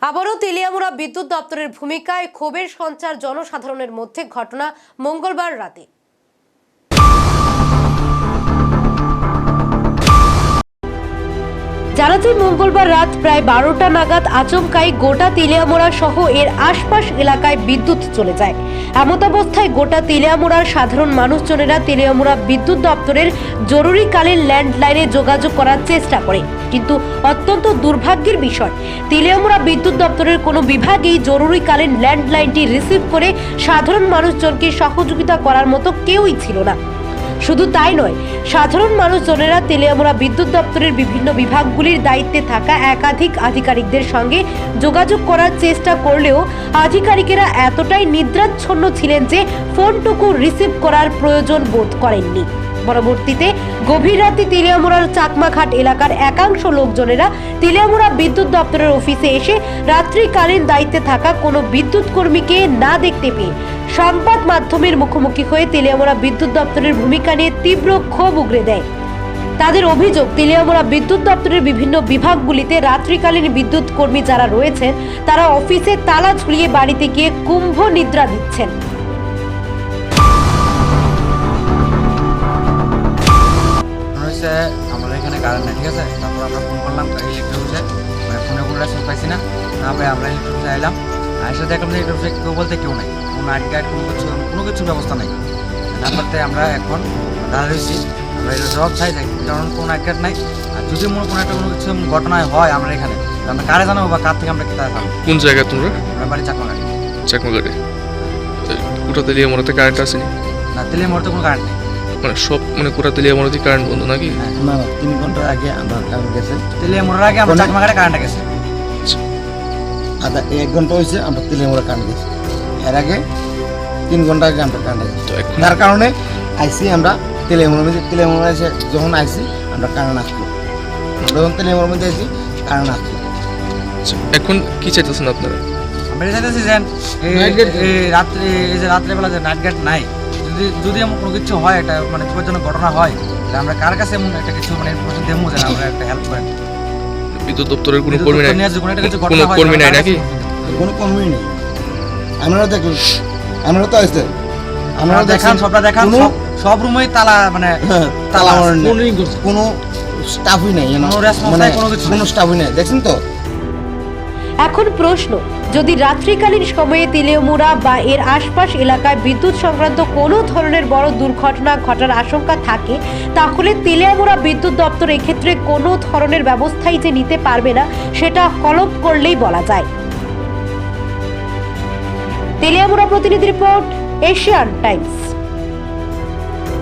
আবারও তেলিয়ামুড়া বিদ্যুৎ দপ্তরের ভূমিকায় ক্ষোভের সঞ্চার জনসাধারণের মধ্যে। ঘটনা মঙ্গলবার রাতে। জানাতে মঙ্গলবার রাত প্রায় 12টা নাগাদ আচমকাই গোটা তেলিয়ামুড়া সহ এর আশপাশ এলাকায় বিদ্যুৎ চলে যায়। এমতাবস্থায় গোটা তেলিয়ামুড়ার সাধারণ মানুষজনেরা তেলিয়ামুড়া বিদ্যুৎ দপ্তরের জরুরিকালীন ল্যান্ডলাইনে যোগাযোগ করার চেষ্টা করে, কিন্তু অত্যন্ত দুর্ভাগ্যের বিষয় তেলিয়ামুড়া বিদ্যুৎ দপ্তরের কোনো বিভাগেই জরুরিকালীন ল্যান্ডলাইনটি রিসিভ করে সাধারণ মানুষজনকে সহযোগিতা করার মতো কেউই ছিল না। শুধু তাই নয়, সাধারণ মানুষজনেরা তেলিয়ামুড়া বিদ্যুৎ দপ্তরের বিভিন্ন বিভাগগুলির দায়িত্বে থাকা একাধিক আধিকারিকদের সঙ্গে যোগাযোগ করার চেষ্টা করলেও আধিকারিকেরা এতটাই নিদ্রাচ্ছন্ন ছিলেন যে ফোনটুকু রিসিভ করার প্রয়োজন বোধ করেননি। পরবর্তীতে গভীর রাতে তেলিয়ামুড়ার চাকমাঘাট এলাকার একাংশ লোকজনেরা তেলিয়ামুড়া বিদ্যুৎ দপ্তরের অফিসে এসে রাত্রিকালীন দায়িত্বে থাকা কোনো বিদ্যুৎ কর্মীকে না দেখতে পেয়ে সংবাদ মাধ্যমের মুখোমুখি হয়ে তেলিয়ামুড়া বিদ্যুৎ দপ্তরের ভূমিকা নিয়ে তীব্র ক্ষোভ উগরে দেয়। তাদের অভিযোগ, তেলিয়ামুড়া বিদ্যুৎ দপ্তরের বিভিন্ন বিভাগগুলিতে রাত্রিকালীন বিদ্যুৎ কর্মী যারা রয়েছেন তারা অফিসে তালা ঝুলিয়ে বাড়িতে গিয়ে কুম্ভ নিদ্রা দিচ্ছেন। আমাদের এখানে কারেন্ট নেই, ঠিক আছে। তারপর আমরা ফোন করলাম ইলেকট্রিক অফিসে, ফোনে কোনো রেসপন্স পাইছি না। তারপরে আমরা ইলেকট্রিক অফিসে এলাম, এসে দেখলাম যে ইলেকট্রিক অফিসে কেউ বলতে কেউ নেই, কোনো আইডি কার্ড কোনো কিছু ব্যবস্থা নেই। তারপরে আমরা এখন দাঁড়া রয়েছি, আমরা এটা জবাব চাই যাই, কারণ কোনো আইডি কার্ড নাই। আর যদি কোনো কিছু ঘটনায় হয় আমরা এখানে আমরা কারে জানাবো বা কার থেকে আমরা কি জানাবো? কোন জায়গায় তোমরা? আমরা বাড়ি চাকমাঘাটে। চাকমাঘাটে গোটা তেলিয়ামুড়াতে কারেন্ট আসেনি? না, তেলিয়ামুড়াতে কোনো কারেন্ট নেই, মানে সব কোটা তেলিয়ামুড়াতে কারেন্ট বন্ধ নাকি? না, 3 ঘন্টা আগে আমরা কারেন্ট গেছে। তেলিয়ামুড়ার আগে আমরা চাকমাঘাটে কারেন্ট গেছে। আধা 1 ঘন্টা হয়েছে আমরা তেলিয়ামুড়া কারেন্ট গেছি। এর আগে 3 ঘন্টা আগে আমরা কারেন্ট গেছি। তার কারণে আইসি আমরা তেলিয়ামুড়া এসে যখন আইসি আমরা কারেন্ট আসলো, যখন তেলিয়ামুড়ার মধ্যে আইসি কারেন্ট আসলো। এখন কি চাইতেছেন আপনারা? আমরা চাইতেছি যে রাত্রেবেলা যে নাইট গার্ড নাই, যদি এমন কোনো কিছু হয়, একটা মানে বিপজ্জনক ঘটনা হয়, তাহলে আমরা কার কাছে এমন একটা কিছু মানে ইনফরমেশন দেবো যে আমরা একটা হেল্প করেন। বিদ্যুৎ দপ্তরের কোনো কর্মী নাই? কোনো কর্মী নাই নাকি? কোনো কর্মী নেই। আমরা দেখলাম, আমরা তো আসতে আমরা দেখান, সবটা দেখান, সব রুমেই তালা, মানে তালা কোনো স্টাফই নেই, কোনো স্টাফই নেই, দেখছেন তো। এখন প্রশ্ন, যদি রাত্রিকালীন সময়ে তেলিয়ামুড়া বা এর আশপাশ এলাকায় বিদ্যুৎ সংক্রান্ত কোনো ধরনের বড় দুর্ঘটনা ঘটার আশঙ্কা থাকে, তাহলে তেলিয়ামুড়া বিদ্যুৎ দপ্তর এক্ষেত্রে কোনো ধরনের ব্যবস্থাই যে নিতে পারবে না সেটা কলম করলেই বলা যায়। তেলিয়ামুড়া প্রতিনিধি রিপোর্ট, এশিয়ান টাইমস।